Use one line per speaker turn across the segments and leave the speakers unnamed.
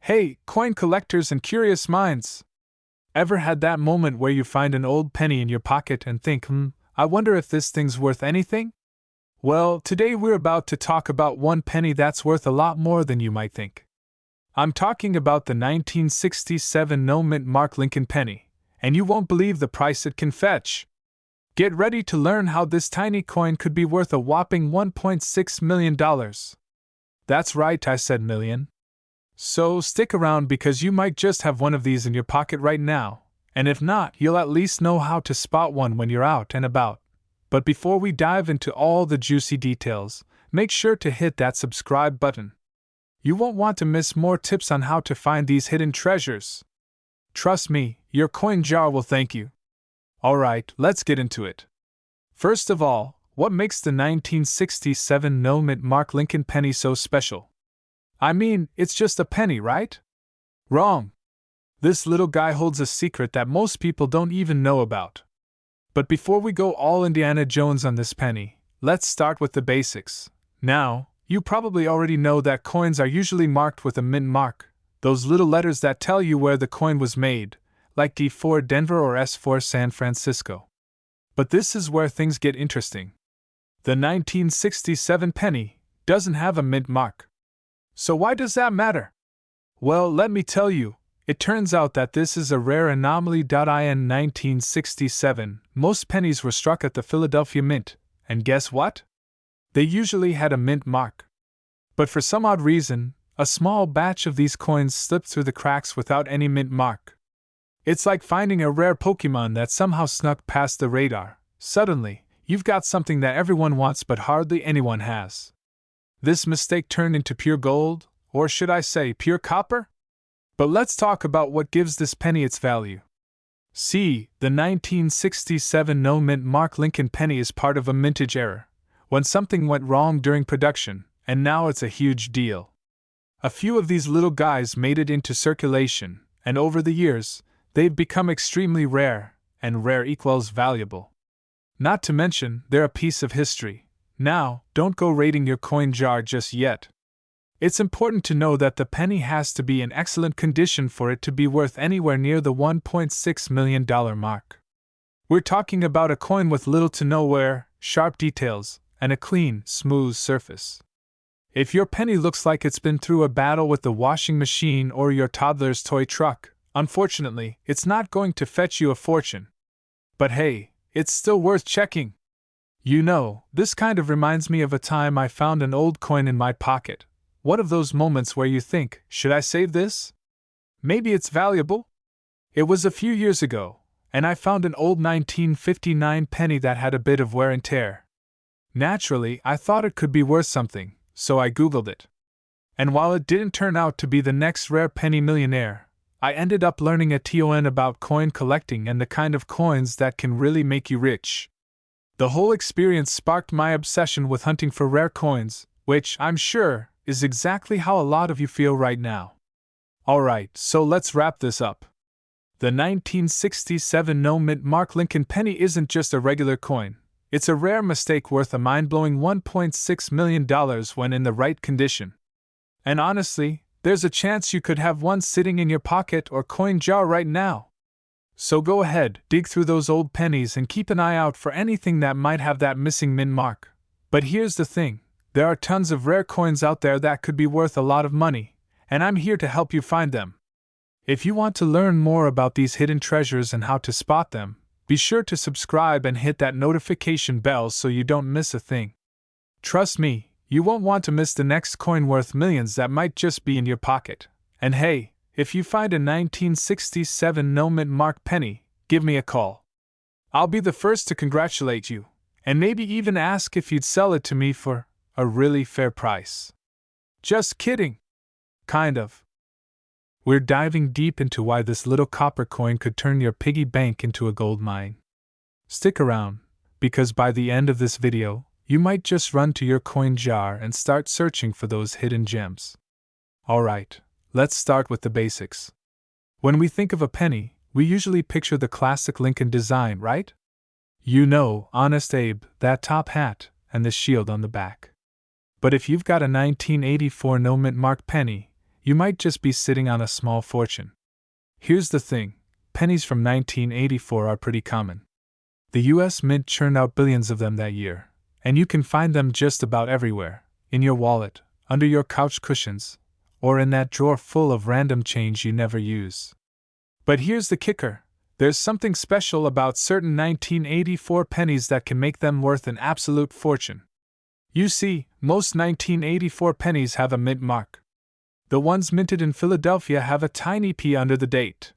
Hey, coin collectors and curious minds! Ever had that moment where you find an old penny in your pocket and think, I wonder if this thing's worth anything? Well, today we're about to talk about one penny that's worth a lot more than you might think. I'm talking about the 1967 no-mint Mark Lincoln penny, and you won't believe the price it can fetch. Get ready to learn how this tiny coin could be worth a whopping $1.6 million. That's right, I said million. So stick around because you might just have one of these in your pocket right now, and if not, you'll at least know how to spot one when you're out and about. But before we dive into all the juicy details, make sure to hit that subscribe button. You won't want to miss more tips on how to find these hidden treasures. Trust me, your coin jar will thank you. Alright, let's get into it. First of all, what makes the 1967 no-mint Mark Lincoln penny so special? I mean, it's just a penny, right? Wrong. This little guy holds a secret that most people don't even know about. But before we go all Indiana Jones on this penny, let's start with the basics. Now, you probably already know that coins are usually marked with a mint mark, those little letters that tell you where the coin was made, like D for Denver or S for San Francisco. But this is where things get interesting. The 1967 penny doesn't have a mint mark. So why does that matter? Well, let me tell you, it turns out that this is a rare anomaly. In 1967, most pennies were struck at the Philadelphia Mint, and guess what? They usually had a mint mark. But for some odd reason, a small batch of these coins slipped through the cracks without any mint mark. It's like finding a rare Pokemon that somehow snuck past the radar. Suddenly, you've got something that everyone wants but hardly anyone has. This mistake turned into pure gold, or should I say pure copper? But let's talk about what gives this penny its value. See, the 1967 no-mint Mark Lincoln penny is part of a mintage error, when something went wrong during production, and now it's a huge deal. A few of these little guys made it into circulation, and over the years, they've become extremely rare, and rare equals valuable. Not to mention, they're a piece of history. Now, don't go raiding your coin jar just yet. It's important to know that the penny has to be in excellent condition for it to be worth anywhere near the $1.6 million mark. We're talking about a coin with little to no wear, sharp details, and a clean, smooth surface. If your penny looks like it's been through a battle with the washing machine or your toddler's toy truck, unfortunately, it's not going to fetch you a fortune. But hey, it's still worth checking. You know, this kind of reminds me of a time I found an old coin in my pocket. One of those moments where you think, should I save this? Maybe it's valuable? It was a few years ago, and I found an old 1959 penny that had a bit of wear and tear. Naturally, I thought it could be worth something, so I Googled it. And while it didn't turn out to be the next rare penny millionaire, I ended up learning a ton about coin collecting and the kind of coins that can really make you rich. The whole experience sparked my obsession with hunting for rare coins, which, I'm sure, is exactly how a lot of you feel right now. Alright, so let's wrap this up. The 1967 no-mint Mark Lincoln penny isn't just a regular coin. It's a rare mistake worth a mind-blowing $1.6 million when in the right condition. And honestly, there's a chance you could have one sitting in your pocket or coin jar right now. So go ahead, dig through those old pennies and keep an eye out for anything that might have that missing mint mark. But here's the thing, there are tons of rare coins out there that could be worth a lot of money, and I'm here to help you find them. If you want to learn more about these hidden treasures and how to spot them, be sure to subscribe and hit that notification bell so you don't miss a thing. Trust me, you won't want to miss the next coin worth millions that might just be in your pocket. And hey, if you find a 1967 no-mint Mark penny, give me a call. I'll be the first to congratulate you, and maybe even ask if you'd sell it to me for a really fair price. Just kidding. Kind of. We're diving deep into why this little copper coin could turn your piggy bank into a gold mine. Stick around, because by the end of this video, you might just run to your coin jar and start searching for those hidden gems. Alright. Let's start with the basics. When we think of a penny, we usually picture the classic Lincoln design, right? You know, Honest Abe, that top hat, and the shield on the back. But if you've got a 1984 no-mint Mark penny, you might just be sitting on a small fortune. Here's the thing, pennies from 1984 are pretty common. The US Mint churned out billions of them that year, and you can find them just about everywhere, in your wallet, under your couch cushions, or in that drawer full of random change you never use. But here's the kicker. There's something special about certain 1984 pennies that can make them worth an absolute fortune. You see, most 1984 pennies have a mint mark. The ones minted in Philadelphia have a tiny P under the date.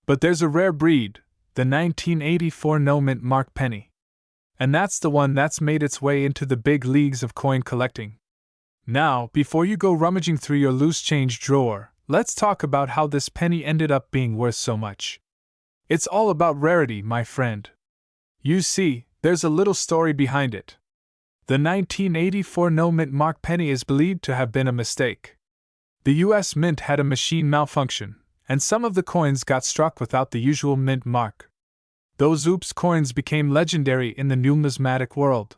But there's a rare breed, the 1984 no mint mark penny. And that's the one that's made its way into the big leagues of coin collecting. Now, before you go rummaging through your loose change drawer, let's talk about how this penny ended up being worth so much. It's all about rarity, my friend. You see, there's a little story behind it. The 1984 no mint mark penny is believed to have been a mistake. The US Mint had a machine malfunction, and some of the coins got struck without the usual mint mark. Those oops coins became legendary in the numismatic world.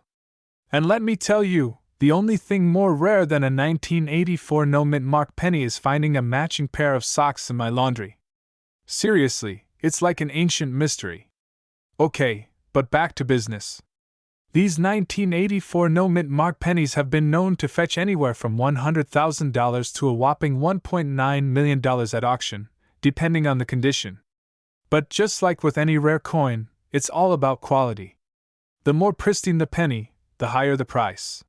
And let me tell you, the only thing more rare than a 1984 no mint mark penny is finding a matching pair of socks in my laundry. Seriously, it's like an ancient mystery. Okay, but back to business. These 1984 no mint mark pennies have been known to fetch anywhere from $100,000 to a whopping $1.9 million at auction, depending on the condition. But just like with any rare coin, it's all about quality. The more pristine the penny, the higher the price.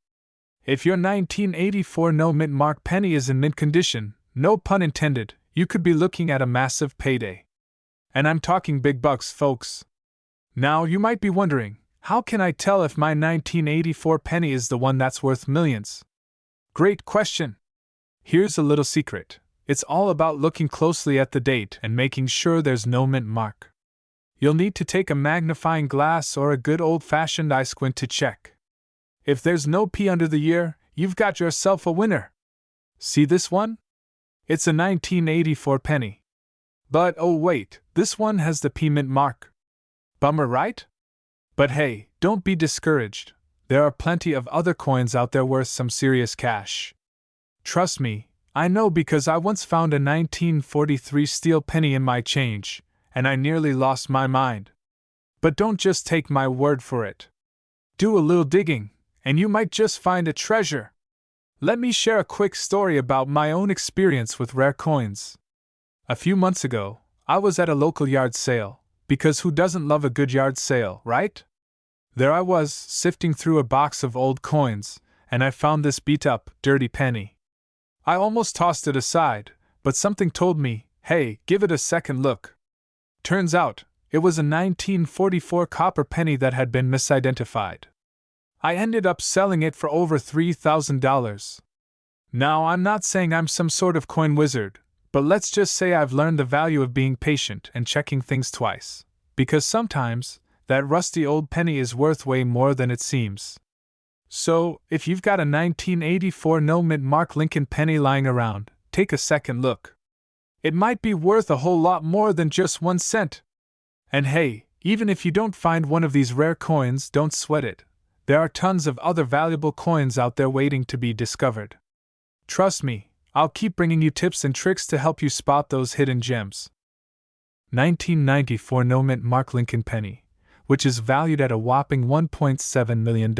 If your 1984 no mint mark penny is in mint condition, no pun intended, you could be looking at a massive payday. And I'm talking big bucks, folks. Now you might be wondering, how can I tell if my 1984 penny is the one that's worth millions? Great question. Here's a little secret. It's all about looking closely at the date and making sure there's no mint mark. You'll need to take a magnifying glass or a good old-fashioned eye squint to check. If there's no P under the year, you've got yourself a winner. See this one? It's a 1984 penny. But oh wait, this one has the P mint mark. Bummer, right? But hey, don't be discouraged. There are plenty of other coins out there worth some serious cash. Trust me, I know because I once found a 1943 steel penny in my change, and I nearly lost my mind. But don't just take my word for it. Do a little digging, and you might just find a treasure. Let me share a quick story about my own experience with rare coins. A few months ago, I was at a local yard sale, because who doesn't love a good yard sale, right? There I was, sifting through a box of old coins, and I found this beat-up, dirty penny. I almost tossed it aside, but something told me, hey, give it a second look. Turns out, it was a 1944 copper penny that had been misidentified. I ended up selling it for over $3,000. Now, I'm not saying I'm some sort of coin wizard, but let's just say I've learned the value of being patient and checking things twice, because sometimes, that rusty old penny is worth way more than it seems. So, if you've got a 1984 no mint mark Lincoln penny lying around, take a second look. It might be worth a whole lot more than just 1 cent. And hey, even if you don't find one of these rare coins, don't sweat it. There are tons of other valuable coins out there waiting to be discovered. Trust me, I'll keep bringing you tips and tricks to help you spot those hidden gems. 1994 no mint mark Lincoln penny, which is valued at a whopping $1.7 million.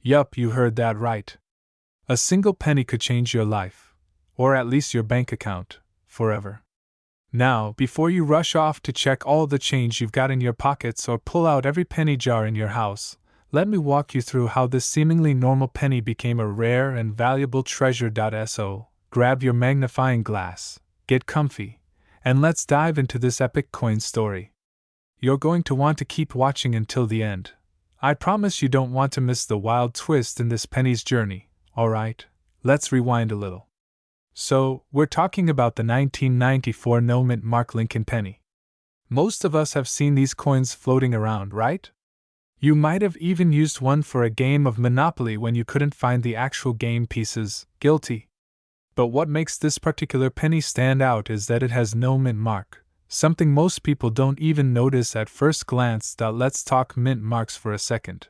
Yup, you heard that right. A single penny could change your life, or at least your bank account, forever. Now, before you rush off to check all the change you've got in your pockets or pull out every penny jar in your house, let me walk you through how this seemingly normal penny became a rare and valuable treasure. So, grab your magnifying glass, get comfy, and let's dive into this epic coin story. You're going to want to keep watching until the end. I promise you don't want to miss the wild twist in this penny's journey. Alright, let's rewind a little. So, we're talking about the 1994 no mint mark Lincoln penny. Most of us have seen these coins floating around, right? You might have even used one for a game of Monopoly when you couldn't find the actual game pieces. Guilty. But what makes this particular penny stand out is that it has no mint mark, something most people don't even notice at first glance. Let's talk mint marks for a second.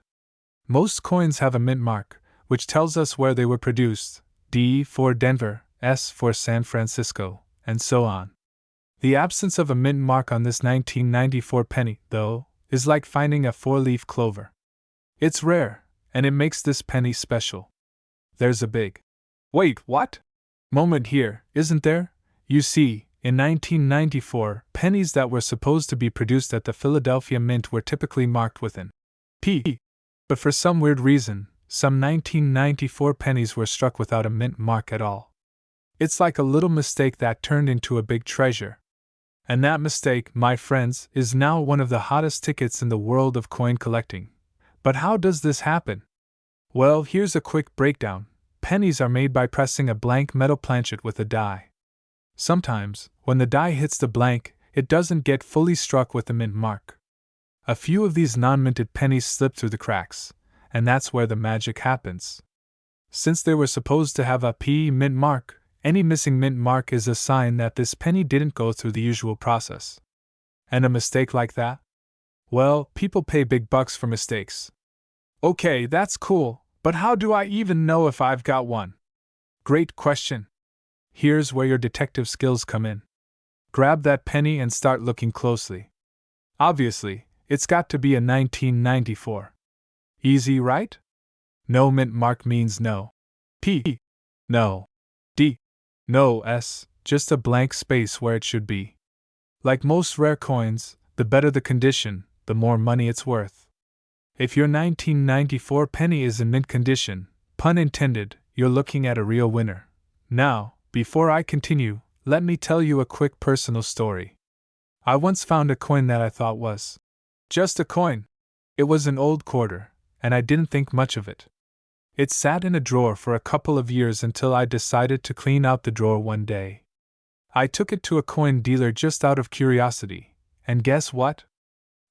Most coins have a mint mark, which tells us where they were produced, D for Denver, S for San Francisco, and so on. The absence of a mint mark on this 1994 penny, though, is like finding a four-leaf clover. It's rare, and it makes this penny special. There's a big "wait, what?" moment here, isn't there? You see, in 1994, pennies that were supposed to be produced at the Philadelphia Mint were typically marked with an P. But for some weird reason, some 1994 pennies were struck without a mint mark at all. It's like a little mistake that turned into a big treasure. And that mistake, my friends, is now one of the hottest tickets in the world of coin collecting. But how does this happen? Well, here's a quick breakdown. Pennies are made by pressing a blank metal planchet with a die. Sometimes, when the die hits the blank, it doesn't get fully struck with the mint mark. A few of these non-minted pennies slip through the cracks, and that's where the magic happens. Since they were supposed to have a P mint mark, any missing mint mark is a sign that this penny didn't go through the usual process. And a mistake like that? Well, people pay big bucks for mistakes. Okay, that's cool, but how do I even know if I've got one? Great question. Here's where your detective skills come in. Grab that penny and start looking closely. Obviously, it's got to be a 1994. Easy, right? No mint mark means no P, no D, no S, just a blank space where it should be. Like most rare coins, the better the condition, the more money it's worth. If your 1994 penny is in mint condition, pun intended, you're looking at a real winner. Now, before I continue, let me tell you a quick personal story. I once found a coin that I thought was just a coin. It was an old quarter, and I didn't think much of it. It sat in a drawer for a couple of years until I decided to clean out the drawer one day. I took it to a coin dealer just out of curiosity, and guess what?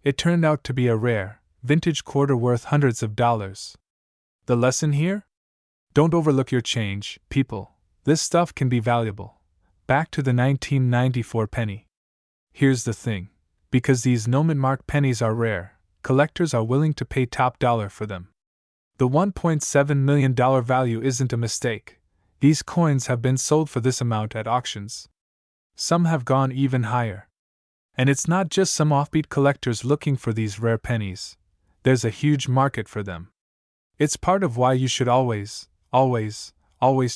It turned out to be a rare, vintage quarter worth hundreds of dollars. The lesson here? Don't overlook your change, people. This stuff can be valuable. Back to the 1994 penny. Here's the thing. Because these no-mint mark pennies are rare, collectors are willing to pay top dollar for them. The $1.7 million value isn't a mistake. These coins have been sold for this amount at auctions. Some have gone even higher. And it's not just some offbeat collectors looking for these rare pennies. There's a huge market for them. It's part of why you should always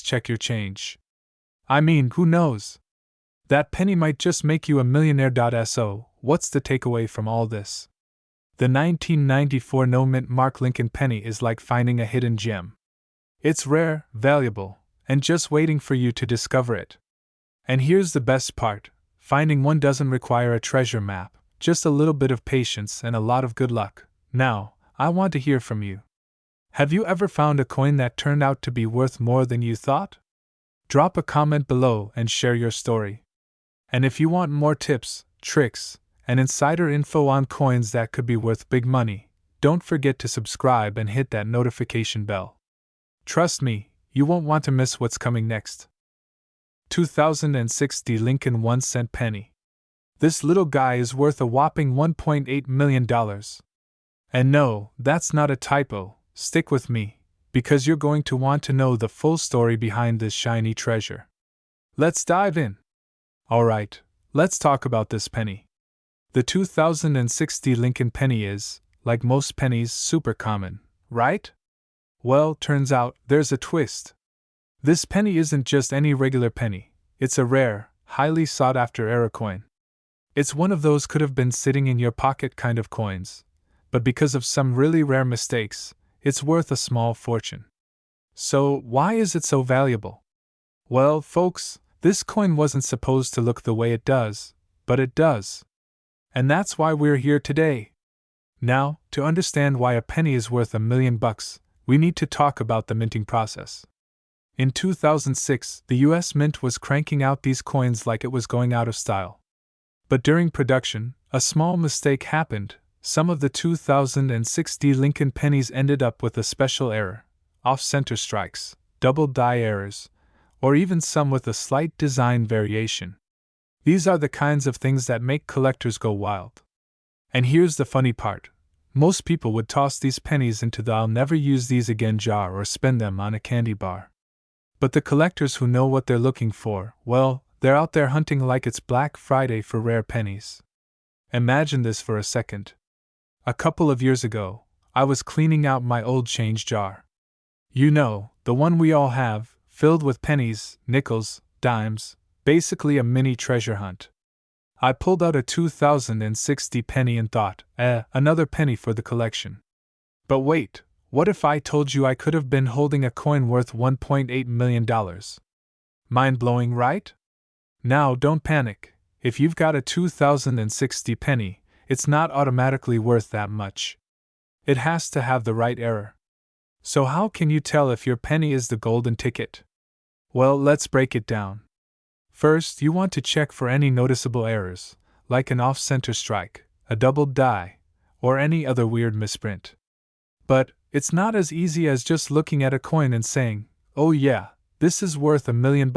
check your change. I mean, who knows? That penny might just make you a millionaire. So, what's the takeaway from all this? The 1994 no-mint mark Lincoln penny is like finding a hidden gem. It's rare, valuable, and just waiting for you to discover it. And here's the best part. Finding one doesn't require a treasure map, just a little bit of patience and a lot of good luck. Now, I want to hear from you. Have you ever found a coin that turned out to be worth more than you thought? Drop a comment below and share your story. And if you want more tips, tricks, and insider info on coins that could be worth big money, don't forget to subscribe and hit that notification bell. Trust me, you won't want to miss what's coming next. 2006 Lincoln 1-cent penny. This little guy is worth a whopping $1.8 million. And no, that's not a typo. Stick with me, because you're going to want to know the full story behind this shiny treasure. Let's dive in. Alright, let's talk about this penny. The 2006 Lincoln penny is, like most pennies, super common, right? Well, turns out, there's a twist. This penny isn't just any regular penny, it's a rare, highly sought-after era coin. It's one of those could have been sitting in your pocket kind of coins, but because of some really rare mistakes, it's worth a small fortune. So, why is it so valuable? Well, folks, this coin wasn't supposed to look the way it does, but it does. And that's why we're here today. Now, to understand why a penny is worth $1 million, we need to talk about the minting process. In 2006, the US Mint was cranking out these coins like it was going out of style. But during production, a small mistake happened. Some of the 2006 Lincoln pennies ended up with a special error, off-center strikes, double die errors, or even some with a slight design variation. These are the kinds of things that make collectors go wild. And here's the funny part. Most people would toss these pennies into the "I'll never use these again" jar or spend them on a candy bar. But the collectors who know what they're looking for, well, they're out there hunting like it's Black Friday for rare pennies. Imagine this for a second. A couple of years ago, I was cleaning out my old change jar. You know, the one we all have, filled with pennies, nickels, dimes, basically a mini treasure hunt. I pulled out a 2060 penny and thought, another penny for the collection. But wait, what if I told you I could have been holding a coin worth $1.8 million? Mind-blowing, right? Now, don't panic. If you've got a 2060 penny, it's not automatically worth that much. It has to have the right error. So how can you tell if your penny is the golden ticket? Well, let's break it down. First, you want to check for any noticeable errors, like an off-center strike, a doubled die, or any other weird misprint. But it's not as easy as just looking at a coin and saying, "Oh yeah, this is worth $1 million."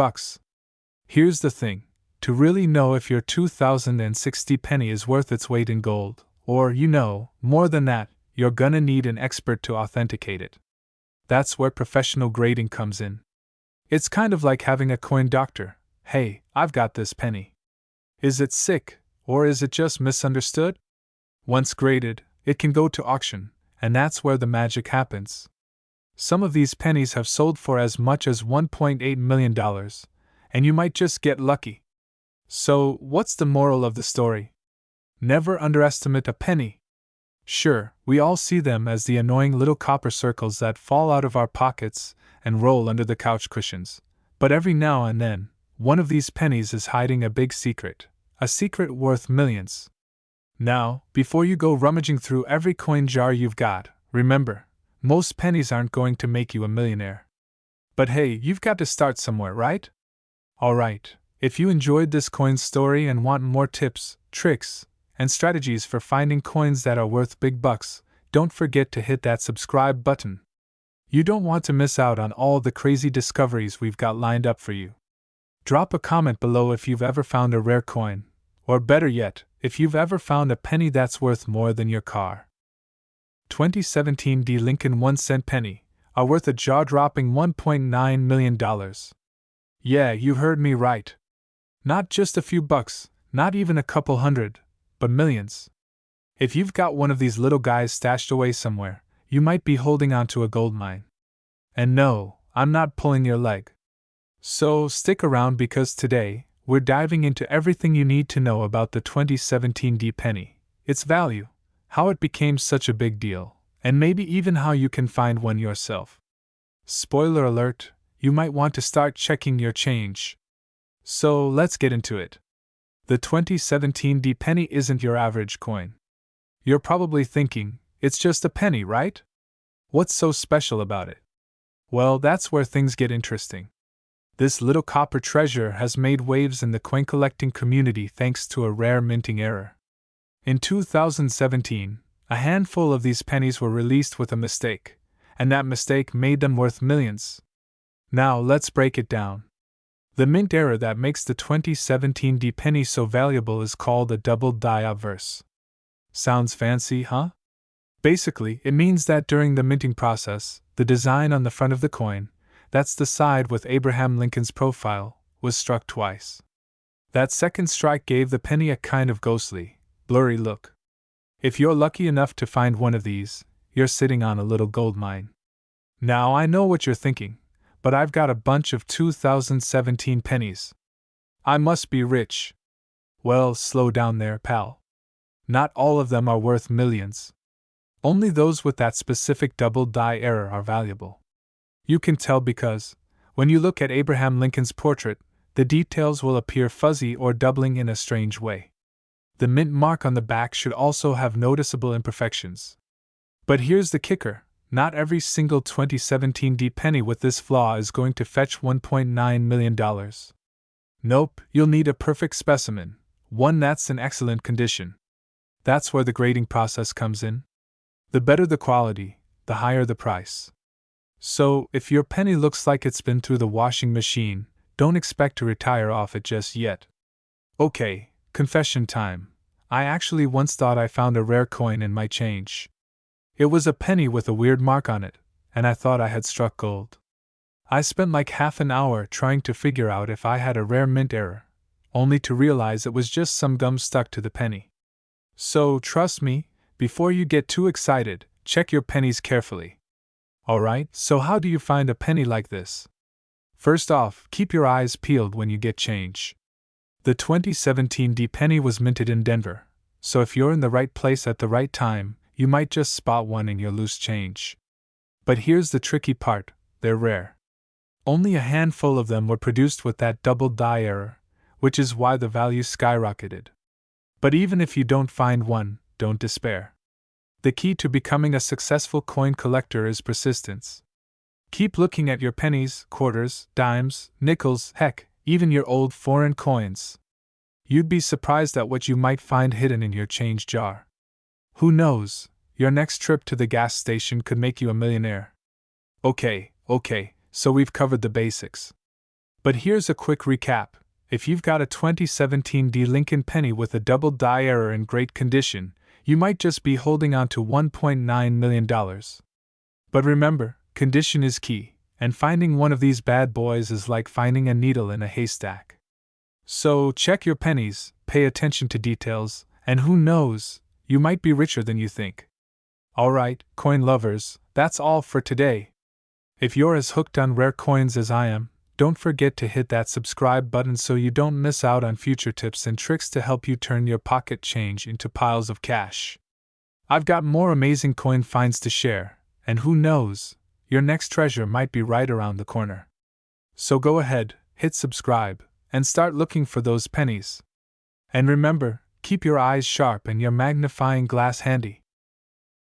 Here's the thing. To really know if your 2060 penny is worth its weight in gold, or, more than that, you're gonna need an expert to authenticate it. That's where professional grading comes in. It's kind of like having a coin doctor. Hey, I've got this penny. Is it sick, or is it just misunderstood? Once graded, it can go to auction, and that's where the magic happens. Some of these pennies have sold for as much as $1.8 million, and you might just get lucky. So, what's the moral of the story? Never underestimate a penny. Sure, we all see them as the annoying little copper circles that fall out of our pockets and roll under the couch cushions, but every now and then, one of these pennies is hiding a big secret, a secret worth millions. Now, before you go rummaging through every coin jar you've got, remember, most pennies aren't going to make you a millionaire. But hey, you've got to start somewhere, right? Alright, if you enjoyed this coin story and want more tips, tricks, and strategies for finding coins that are worth big bucks, don't forget to hit that subscribe button. You don't want to miss out on all the crazy discoveries we've got lined up for you. Drop a comment below if you've ever found a rare coin, or better yet, if you've ever found a penny that's worth more than your car. 2017 D. Lincoln 1-cent penny are worth a jaw-dropping $1.9 million. Yeah, you heard me right. Not just a few bucks, not even a couple hundred, but millions. If you've got one of these little guys stashed away somewhere, you might be holding onto a gold mine. And no, I'm not pulling your leg. So stick around because today, we're diving into everything you need to know about the 2017 D penny, its value, how it became such a big deal, and maybe even how you can find one yourself. Spoiler alert, you might want to start checking your change. So let's get into it. The 2017 D penny isn't your average coin. You're probably thinking, it's just a penny, right? What's so special about it? Well, that's where things get interesting. This little copper treasure has made waves in the coin collecting community thanks to a rare minting error. In 2017, a handful of these pennies were released with a mistake, and that mistake made them worth millions. Now let's break it down. The mint error that makes the 2017 D penny so valuable is called a double die obverse. Sounds fancy, huh? Basically, it means that during the minting process, the design on the front of the coin, that's the side with Abraham Lincoln's profile, was struck twice. That second strike gave the penny a kind of ghostly, blurry look. If you're lucky enough to find one of these, you're sitting on a little gold mine. Now I know what you're thinking, but I've got a bunch of 2017 pennies. I must be rich. Well, slow down there, pal. Not all of them are worth millions. Only those with that specific double die error are valuable. You can tell because, when you look at Abraham Lincoln's portrait, the details will appear fuzzy or doubling in a strange way. The mint mark on the back should also have noticeable imperfections. But here's the kicker, not every single 2017 D penny with this flaw is going to fetch $1.9 million. Nope, you'll need a perfect specimen, one that's in excellent condition. That's where the grading process comes in. The better the quality, the higher the price. So, if your penny looks like it's been through the washing machine, don't expect to retire off it just yet. Okay, confession time. I actually once thought I found a rare coin in my change. It was a penny with a weird mark on it, and I thought I had struck gold. I spent like half an hour trying to figure out if I had a rare mint error, only to realize it was just some gum stuck to the penny. So, trust me, before you get too excited, check your pennies carefully. Alright, so how do you find a penny like this? First off, keep your eyes peeled when you get change. The 2017 D penny was minted in Denver, so if you're in the right place at the right time, you might just spot one in your loose change. But here's the tricky part, they're rare. Only a handful of them were produced with that double die error, which is why the value skyrocketed. But even if you don't find one, don't despair. The key to becoming a successful coin collector is persistence. Keep looking at your pennies, quarters, dimes, nickels, heck, even your old foreign coins. You'd be surprised at what you might find hidden in your change jar. Who knows, your next trip to the gas station could make you a millionaire. Okay, so we've covered the basics. But here's a quick recap. If you've got a 2017 D Lincoln penny with a double die error in great condition, you might just be holding on to $1.9 million. But remember, condition is key, and finding one of these bad boys is like finding a needle in a haystack. So check your pennies, pay attention to details, and who knows, you might be richer than you think. Alright, coin lovers, that's all for today. If you're as hooked on rare coins as I am, don't forget to hit that subscribe button so you don't miss out on future tips and tricks to help you turn your pocket change into piles of cash. I've got more amazing coin finds to share, and who knows, your next treasure might be right around the corner. So go ahead, hit subscribe, and start looking for those pennies. And remember, keep your eyes sharp and your magnifying glass handy.